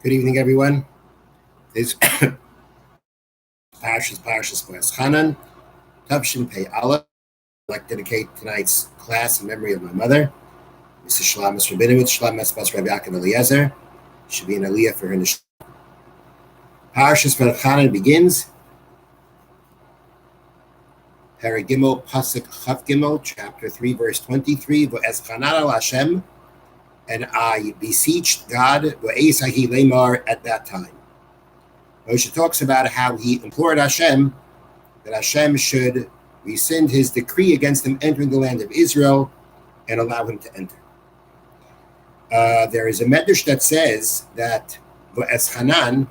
Good evening, everyone. This Parshas Vaetchanan, Tavshin Pei Aleph. I'd like to dedicate tonight's class in memory of my mother, Mrs. Shlomis Rabinowitz, Shlomis Bas Rabbi Yaakov Eliezer. Should be an aliyah for her. Parshas Vaetchanan begins. Paragimel Pasuk Chav Gimel, chapter 3, verse 23. Vaetchanan al Hashem, and I beseeched God, Va'esahi Lemar, at that time. Moshe talks about how he implored Hashem that Hashem should rescind his decree against him entering the land of Israel and allow him to enter. There is a medrash that says that Vaetchanan,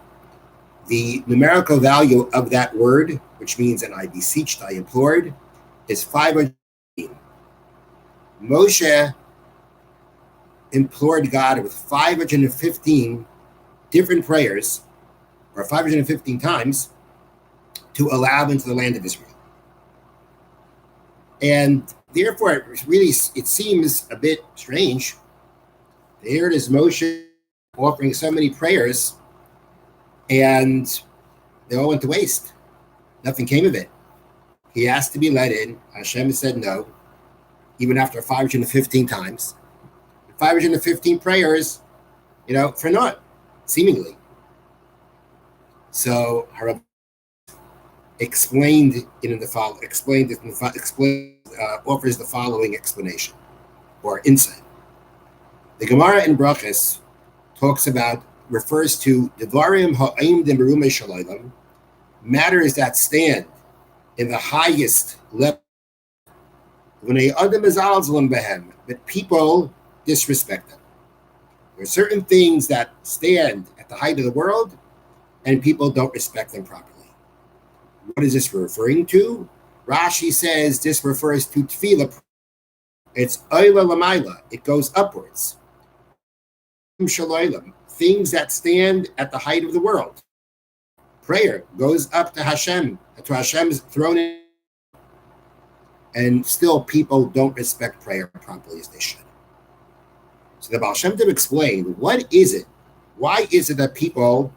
the numerical value of that word, which means and I beseeched, I implored, is 515. Moshe implored God with 515 different prayers, or 515 times, to allow him into the land of Israel. And therefore, it seems a bit strange. There it is, Moshe offering so many prayers, and they all went to waste. Nothing came of it. He asked to be let in. Hashem said no, even after 515 times. 515 prayers, for naught, seemingly. So Harab offers the following explanation or insight. The Gemara in Brachos refers to Devarim ha'im d'merume shalaylam, matters that stand in the highest level, but people disrespect them. There are certain things that stand at the height of the world, and people don't respect them properly. What is this referring to? Rashi says this refers to tefillah. It's oila lamaila. It goes upwards. Shalaylam, things that stand at the height of the world. Prayer goes up to Hashem, to Hashem's throne, and still people don't respect prayer properly as they should. So the Baal Shem Tov explained, what is it? Why is it that people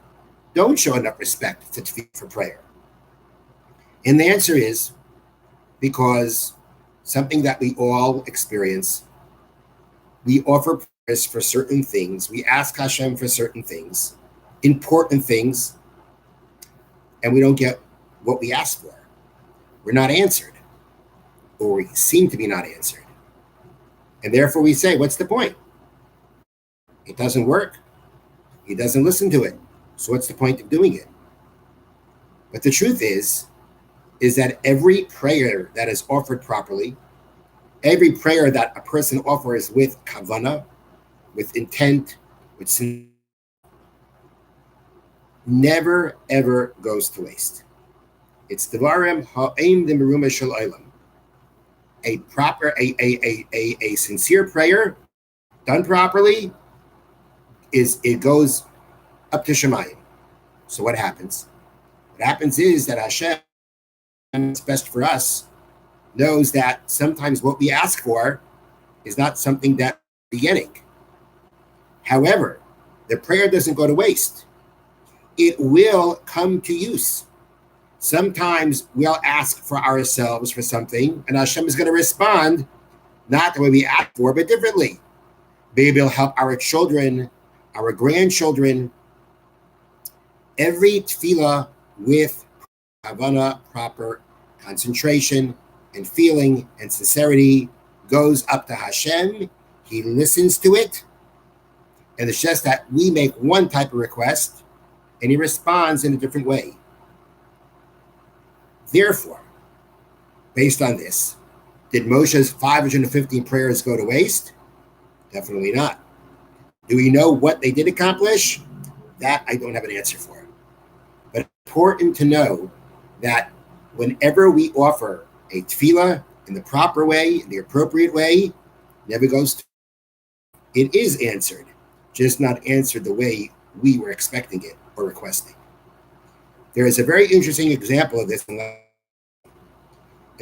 don't show enough respect for prayer? And the answer is because something that we all experience. We offer prayers for certain things. We ask Hashem for certain things, important things, and we don't get what we ask for. We're not answered, or we seem to be not answered. And therefore we say, what's the point? It doesn't work. He doesn't listen to it. So what's the point of doing it? But the truth is that every prayer that is offered properly, every prayer that a person offers with kavanah, with intent, with sin, never ever goes to waste. It's devarim ha'im d'merume shalaylam. A sincere prayer done properly it goes up to Shemayim. So what happens? What happens is that Hashem, it's best for us, knows that sometimes what we ask for is not something that we're getting. However, the prayer doesn't go to waste. It will come to use. Sometimes we'll ask for ourselves for something, and Hashem is going to respond not the way we ask for, but differently. Maybe it'll help our children, our grandchildren. Every tefillah with kavanah, proper concentration and feeling and sincerity, goes up to Hashem. He listens to it. And it's just that we make one type of request and he responds in a different way. Therefore, based on this, did Moshe's 515 prayers go to waste? Definitely not. Do we know what they did accomplish? That I don't have an answer for. But it's important to know that whenever we offer a tefillah in the proper way, in the appropriate way, never goes to. It is answered, just not answered the way we were expecting it or requesting. There is a very interesting example of this in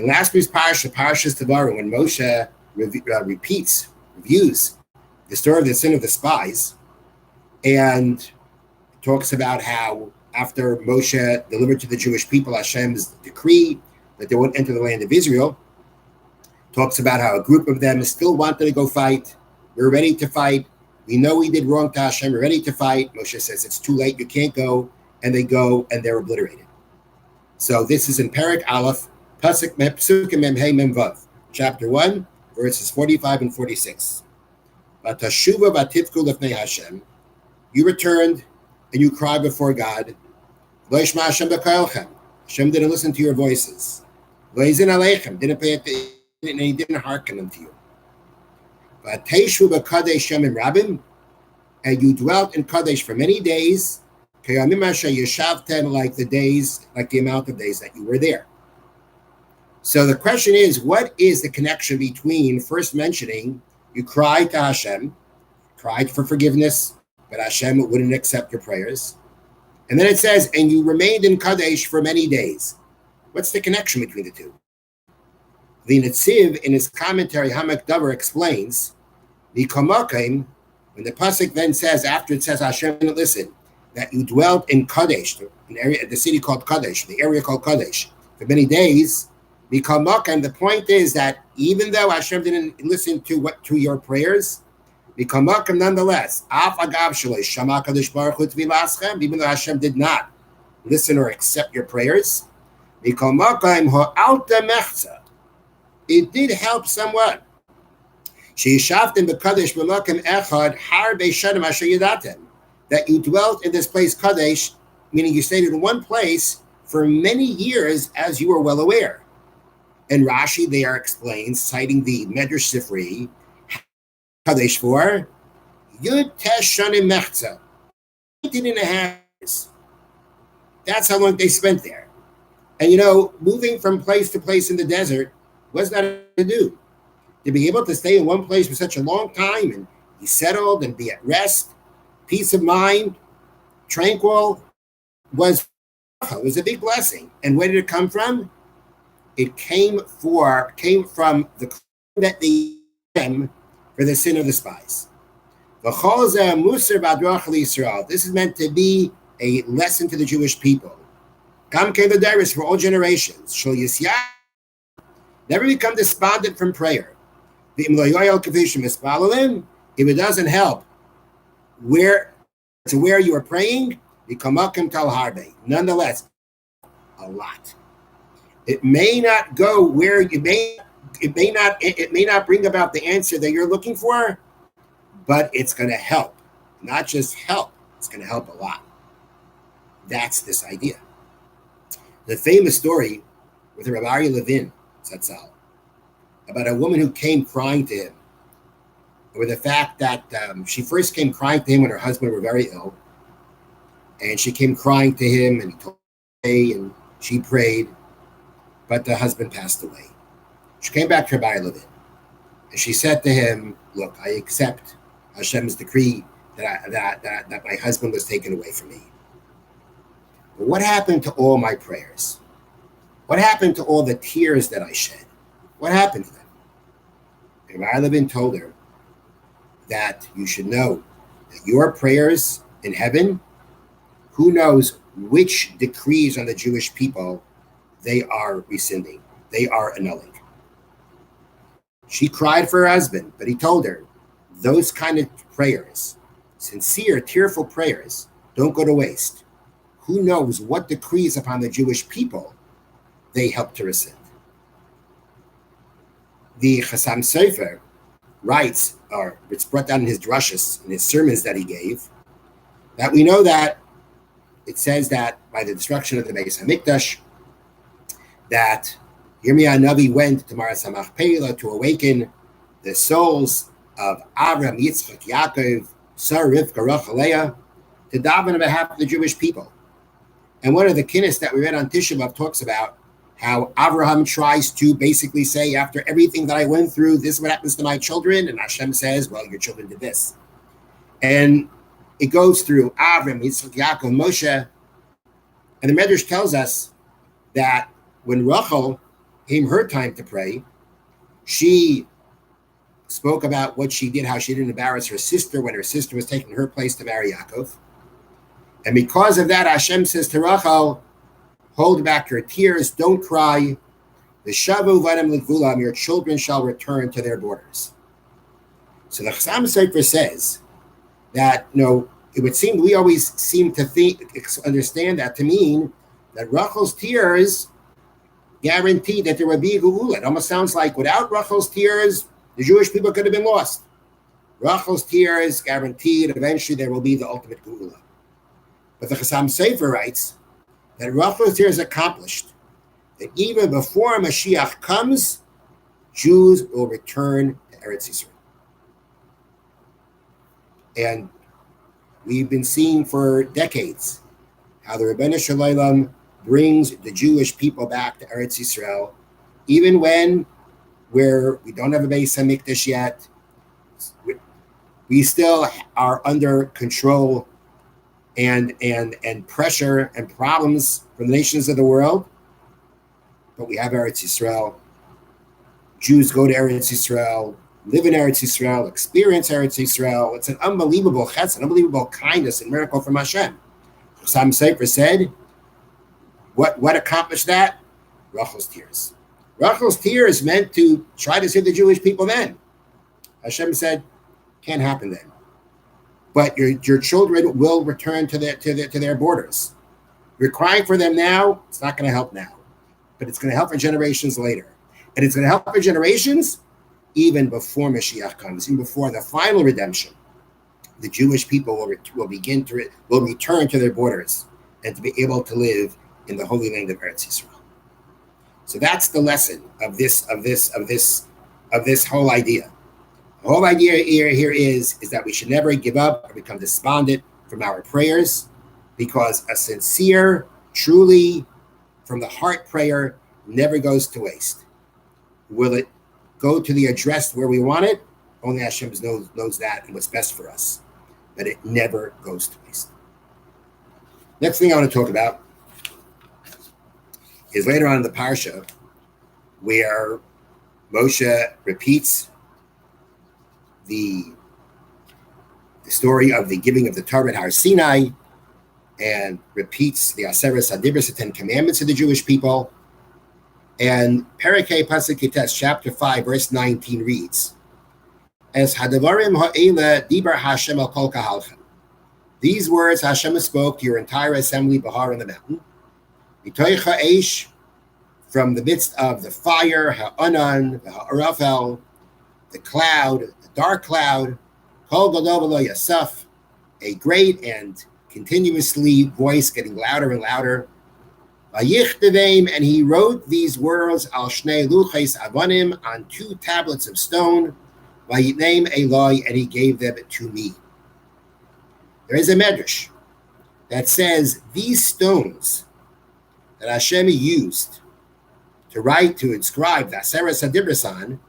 last week's Parsha, Parshas Devarim, when Moshe reviews the story of the sin of the spies, and talks about how after Moshe delivered to the Jewish people Hashem's decree that they won't enter the land of Israel, talks about how a group of them still wanted to go fight. We're ready to fight. We know we did wrong to Hashem. We're ready to fight. Moshe says, it's too late. You can't go. And they go and they're obliterated. So this is in Perek Aleph, Psukim Mem Hey Mem Vav, chapter 1, verses 45 and 46. Vatashuva vativku lefnei Hashem. You returned and you cried before God. Lo yishma Hashem b'koelchem. Hashem didn't listen to your voices. Lo yizin aleichem. Didn't pay attention and he didn't hearken unto you. Vateshu b'kadesh yamim rabim. And you dwelt in Kadesh for many days. Kayamim asher yeshavtem, like the amount of days that you were there. So the question is, what is the connection between first mentioning you cried to Hashem, cried for forgiveness, but Hashem wouldn't accept your prayers. And then it says, and you remained in Kadesh for many days. What's the connection between the two? The Netziv, in his commentary, Hamak Davar, explains, the Kamakim, when the Pasuk then says, after it says Hashem, listen, that you dwelt in Kadesh, an area, the city called Kadesh, the area called Kadesh, for many days, the point is that even though Hashem didn't listen to your prayers, nonetheless, even though Hashem did not listen or accept your prayers, it did help somewhat. That you dwelt in this place, Kadesh, meaning you stayed in one place for many years, as you were well aware. And Rashi there explains, citing the Medrash Sifri, Kadesh for Yud Tesh Shanim Mechza, 18.5 years. That's how long they spent there. And moving from place to place in the desert was not to do. To be able to stay in one place for such a long time and be settled and be at rest, peace of mind, tranquil, was a big blessing. And where did it come from? It came from the that they for the sin of the spies. This is meant to be a lesson to the Jewish people. Kam came the Darius for all generations. Never become despondent from prayer. If it doesn't help where you are praying, nonetheless, a lot. It may not go where it may not bring about the answer that you're looking for, but it's going to help. Not just help, it's going to help a lot. That's this idea. The famous story with Rabbi Ari Levin, Zatzal, about a woman who came crying to him, with the fact that she first came crying to him when her husband were very ill, and she came crying to him, and he told her, and she prayed, but the husband passed away. She came back to Rabbi Levin, and she said to him, "Look, I accept Hashem's decree that my husband was taken away from me. But what happened to all my prayers? What happened to all the tears that I shed? What happened to them?" And Rabbi Levin told her that you should know that your prayers in heaven, who knows which decrees on the Jewish people they are rescinding, they are annulling. She cried for her husband, but he told her, those kind of prayers, sincere, tearful prayers, don't go to waste. Who knows what decrees upon the Jewish people they help to rescind. The Chassam Sofer writes, or it's brought down in his drushes, in his sermons that he gave, that we know that it says that by the destruction of the Beis HaMikdash, that Yirmiyah Navi went to Maras HaMachpelah to awaken the souls of Avraham, Yitzchak, Yaakov, Sarah, Rivka, Rachel, Leah, to daven on behalf of the Jewish people. And one of the kinnis that we read on Tisha B'Av talks about how Avraham tries to basically say, after everything that I went through, this is what happens to my children. And Hashem says, well, your children did this. And it goes through Avraham, Yitzchak, Yaakov, Moshe. And the Medrash tells us that when Rachel came her time to pray, she spoke about what she did, how she didn't embarrass her sister when her sister was taking her place to marry Yaakov. And because of that, Hashem says to Rachel, hold back your tears, don't cry. The shavu v'adam l'gvulam, your children shall return to their borders. So the Chassam Sofer says that, it would seem, we always seem to understand that to mean that Rachel's tears guarantee that there would be a geula. It almost sounds like without Rachel's tears, the Jewish people could have been lost. Rachel's tears guaranteed eventually there will be the ultimate geula. But the Chassam Sofer writes that Rachel's tears accomplished that even before Mashiach comes, Jews will return to Eretz Yisrael. And we've been seeing for decades how the Rebbeinu Shalom brings the Jewish people back to Eretz Yisrael, even when we don't have a Beis HaMikdash yet. We still are under control and pressure and problems from the nations of the world, but we have Eretz Yisrael. Jews go to Eretz Yisrael, live in Eretz Yisrael, experience Eretz Yisrael. It's an unbelievable chesed, an unbelievable kindness and miracle from Hashem. Chassam Sofer said, what accomplished that? Rachel's tears. Rachel's tears meant to try to save the Jewish people then. Hashem said, can't happen then. But your children will return to their borders. You're crying for them now, it's not going to help now. But it's going to help for generations later. And it's going to help for generations even before Mashiach comes, even before the final redemption. The Jewish people will return to their borders and to be able to live in the holy land of Eretz Yisrael. So that's the lesson of this whole idea. The whole idea here is that we should never give up or become despondent from our prayers, because a sincere, truly from the heart prayer never goes to waste. Will it go to the address where we want it? Only Hashem knows that and what's best for us. But it never goes to waste. Next thing I want to talk about is later on in the Parsha, where Moshe repeats the story of the giving of the Torah at Har Sinai, and repeats the Aseres HaDibros, the 10 Commandments of the Jewish people. And Perikei Pasuk Kites, chapter 5, verse 19 reads, "As Hadavarim ha'ela dibar Hashem al kol kahalchem." These words Hashem spoke to your entire assembly, Bahar on the mountain. Mitoich ha'esh, from the midst of the fire, ha'anan, the ha'arafel, the cloud, the dark cloud, kol gadol v'lo yasaf, a great and continuously voice getting louder and louder. And he wrote these words al shnei luchos avanim, on 2 tablets of stone. Vayitneim Eloi, and he gave them to me. There is a medrash that says these stones that Hashem used to inscribe the Aseres HaDibros on,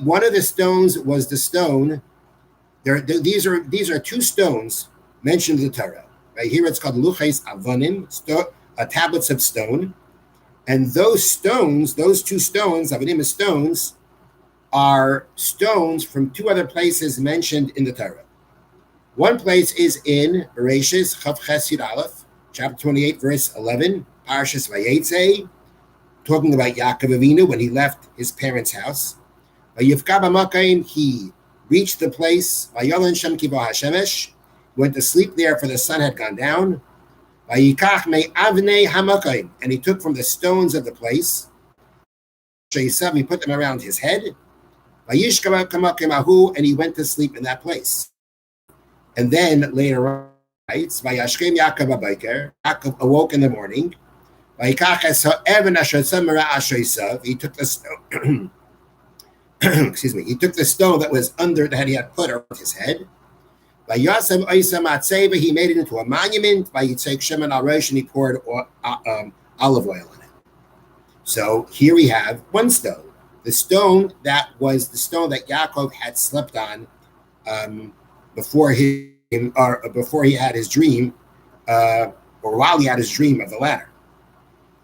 one of the stones was the stone. These are 2 stones mentioned in the Torah. Right here it's called luchos avanim, tablets of stone, and those 2 stones, avanim is stones, are stones from 2 other places mentioned in the Torah. One place is in Bereshis Chav Ches Yud Aleph, chapter 28, verse 11, Parshas Vayetzei, talking about Yaakov Avinu when he left his parents' house. Vayivka b'makaim, he reached the place. Vayolan Shem Kibo Hashemesh, went to sleep there for the sun had gone down. Vayikach me avnei hamakayim, and he took from the stones of the place. He put them around his head. And he went to sleep in that place. And then later on, writes, Yaakov awoke in the morning. He took the stone. He took the stone that was under that he had put around his head. He made it into a monument. And he poured olive oil in it. So here we have one stone. The stone that was the stone that Yaakov had slept on before he had his dream, or while he had his dream of the ladder.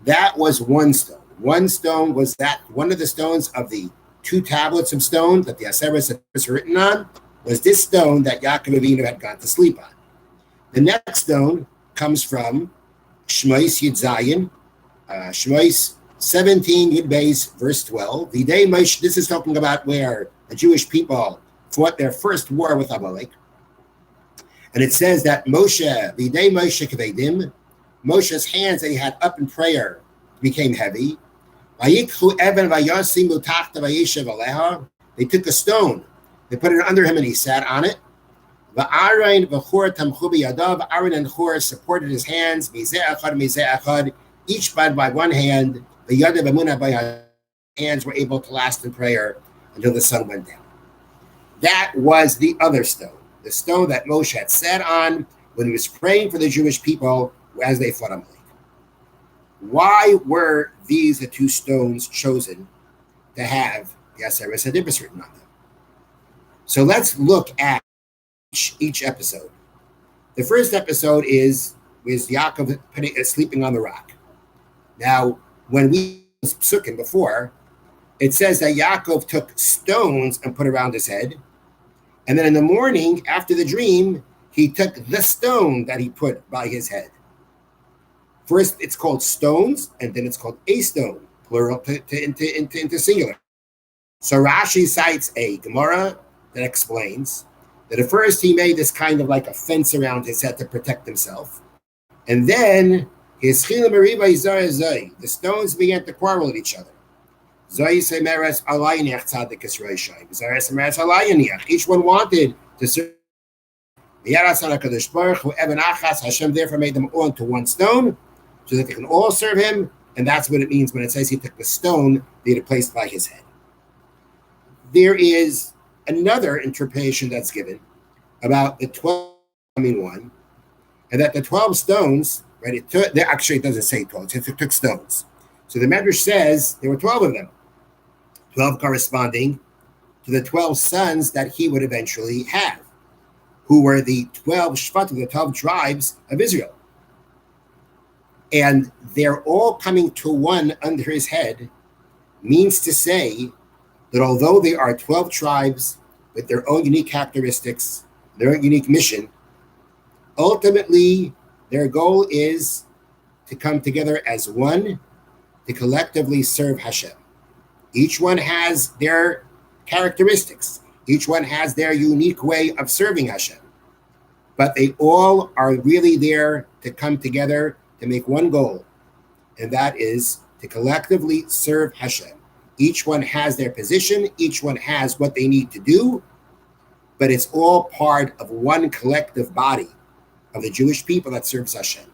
That was one stone. One stone was that one of the stones of the 2 tablets of stone that the Aseres was written on, was this stone that Yaakov Avinu had gone to sleep on. The next stone comes from Shmois Yud Zayin, Shmois 17 Yud Beis, verse 12. V'dei Moshe, this is talking about where the Jewish people fought their first war with Amalek. And it says that Moshe, V'dei Moshe Kvedim, Moshe's hands that he had up in prayer became heavy. They took a stone, they put it under him, and he sat on it. Aaron and Hur supported his hands, each by one hand. The hands were able to last in prayer until the sun went down. That was the other stone, the stone that Moshe had sat on when he was praying for the Jewish people as they fought Amalek. Why were these the two stones chosen to have Yaseres Hadibus written on them? So let's look at each episode. The first episode is Yaakov sleeping on the rock. Now, when we was psukim before, it says that Yaakov took stones and put around his head, and then in the morning after the dream, he took the stone that he put by his head. First, it's called stones, and then it's called a stone, plural into singular. So Rashi cites a Gemara that explains that at first he made this kind of like a fence around his head to protect himself. And then the stones began to quarrel with each other. Each one wanted to serve. Hashem therefore made them all into one stone so that they can all serve him. And that's what it means when it says he took the stone that he had placed by his head. There is another interpretation that's given about the 12 coming one, and that the 12 stones, right? It doesn't say 12, it took stones. So the Medrash says there were 12 of them, 12 corresponding to the 12 sons that he would eventually have, who were the 12 Shvatim, the 12 tribes of Israel. And they're all coming to one under his head, means to say that although they are 12 tribes with their own unique characteristics, their own unique mission, ultimately their goal is to come together as one to collectively serve Hashem. Each one has their characteristics. Each one has their unique way of serving Hashem. But they all are really there to come together to make one goal, and that is to collectively serve Hashem. Each one has their position, each one has what they need to do, but it's all part of one collective body of the Jewish people that serves Hashem.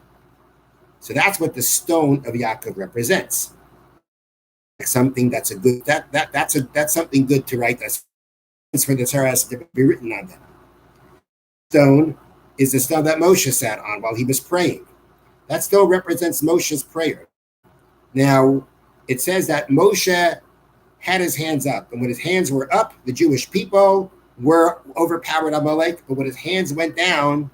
So that's what the stone of Yaakov represents. Something that's a good that's something good to write. That's for the Torah to be written on them. Stone is the stone that Moshe sat on while he was praying. That still represents Moshe's prayer. Now, it says that Moshe had his hands up, and when his hands were up, the Jewish people were overpowered Amalek, but when his hands went down,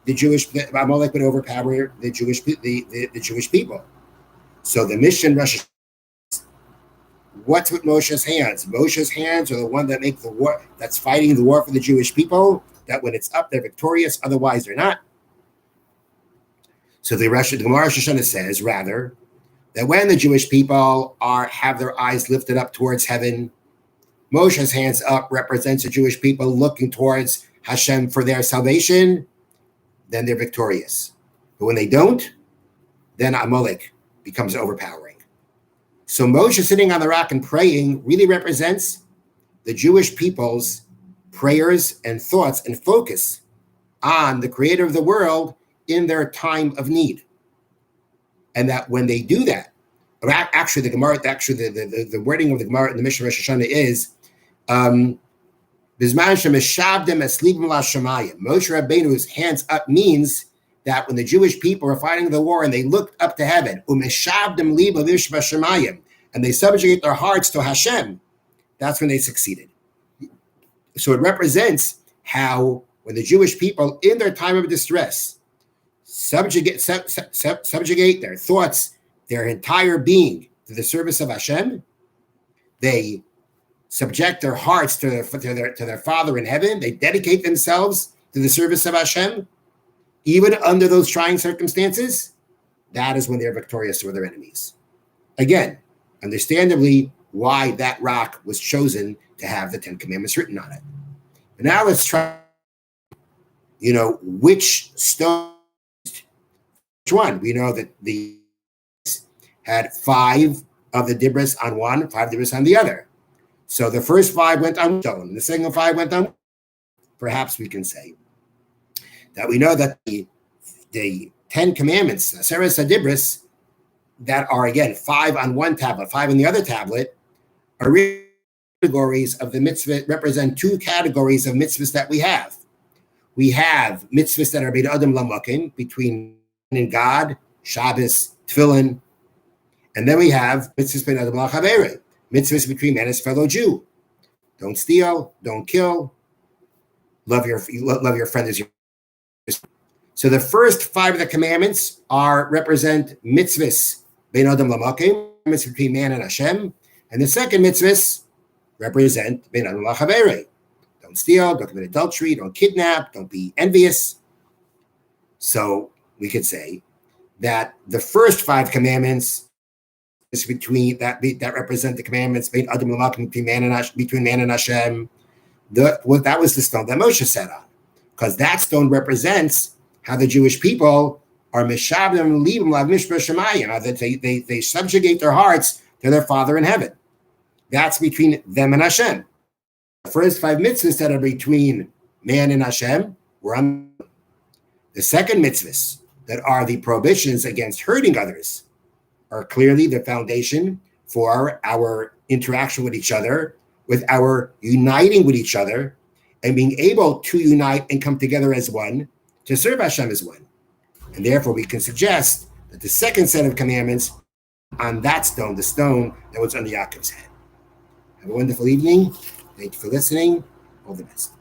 Amalek would overpower the Jewish people. So the mission Rosh Hashanah, what's with Moshe's hands? Moshe's hands are the one that make the war, that's fighting the war for the Jewish people, that when it's up, they're victorious, otherwise they're not. So the Gemara Rosh Hashanah says, rather, that when the Jewish people have their eyes lifted up towards heaven, Moshe's hands up represents the Jewish people looking towards Hashem for their salvation, then they're victorious. But when they don't, then Amalek becomes overpowering. So Moshe sitting on the rock and praying really represents the Jewish people's prayers and thoughts and focus on the creator of the world in their time of need. And that when they do that, actually the Gemara, the wording of the Gemara in the Mishnah Rosh Hashanah is Moshe Rabbeinu's hands up means that when the Jewish people were fighting the war and they looked up to heaven, and they subjugate their hearts to Hashem, that's when they succeeded. So it represents how when the Jewish people in their time of distress subjugate their thoughts, their entire being to the service of Hashem, they subject their hearts to their Father in heaven, they dedicate themselves to the service of Hashem, even under those trying circumstances, that is when they're victorious over their enemies. Again, understandably, why that rock was chosen to have the 10 Commandments written on it. But now let's try, which stone, which one? We know that the had 5 of the dibros on one, 5 dibros on the other. So the first 5 went on stone, and the second 5 went on. Perhaps we can say that we know that the 10 Commandments, Aseres HaDibros, that are again 5 on one tablet, 5 on the other tablet, are really categories of the mitzvah, represent 2 categories of mitzvahs that we have. We have mitzvahs that are bein adam lamakim, between man and God, Shabbos, Tefillin, and then we have mitzvahs bein adam lachaveri, mitzvahs between man and his fellow Jew. Don't steal, don't kill, love your friend as your. So the first 5 of the commandments represent mitzvahs bein adam lamakim, mitzvahs between man and Hashem, and the second mitzvahs represent bein adam lachaveri. Don't steal, don't commit adultery, don't kidnap, don't be envious. So we could say that the first 5 commandments is between that represent the commandments bein adam lamakim, between man and Hashem. That was the stone that Moshe sat on, because that stone represents how the Jewish people are mishabdim libim lav mishpah shemayim, that they subjugate their hearts to their Father in heaven. That's between them and Hashem. The first 5 mitzvahs that are between man and Hashem were on. The second mitzvahs that are the prohibitions against hurting others are clearly the foundation for our interaction with each other, with our uniting with each other, and being able to unite and come together as one to serve Hashem as one. And therefore, we can suggest that the second set of commandments on that stone, the stone that was on the Yaakov's head. Have a wonderful evening. Thank you for listening. All the best.